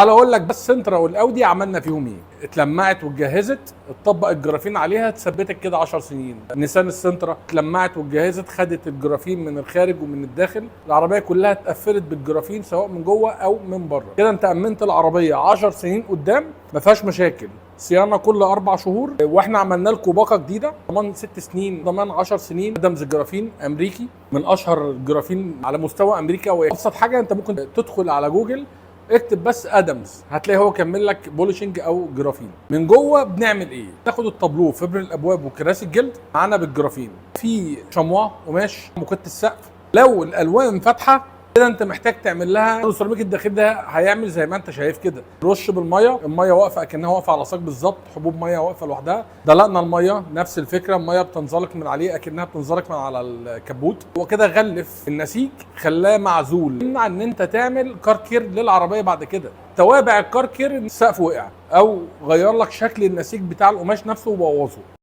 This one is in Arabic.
تعال اقول لك بس سنترا والاودي عملنا فيهم ايه. اتلمعت واتجهزت، اتطبق الجرافين عليها، اتثبتت كده 10 سنين. نيسان السنترا اتلمعت واتجهزت، خدت الجرافين من الخارج ومن الداخل، العربيه كلها اتقفلت بالجرافين سواء من جوه او من بره. كده انت امنت العربيه 10 سنين قدام ما فيهاش مشاكل. صيانه كل 4 شهور، واحنا عملنا لكم باقه جديده ضمان 6 سنين، ضمان 10 سنين. ادمز الجرافين امريكي من اشهر الجرافين على مستوى امريكا. وابسط حاجه انت ممكن تدخل على جوجل اكتب بس ادمز، هتلاقي هو كمل لك بولشنج او جرافين. من جوه بنعمل ايه؟ تاخد الطابلوه فبر الابواب وكراسي الجلد معانا بالجرافين، في شموع قماش مكت السقف. لو الالوان فاتحه كده انت محتاج تعمل لها السيراميك الداخلي ده هيعمل زي ما انت شايف كده، رش بالميه، الميه واقفه اكنها واقفه على صاج بالظبط، حبوب ميه واقفه لوحدها. دلقنا الميه نفس الفكره، الميه بتنزلق من عليه اكنها بتنزلق من على الكبوت. وكده غلف النسيج، خلاه معزول، يمنع ان انت تعمل كاركير للعربيه بعد كده. توابع الكاركير السقف وقع او غير لك شكل النسيج بتاع القماش نفسه وبوظه.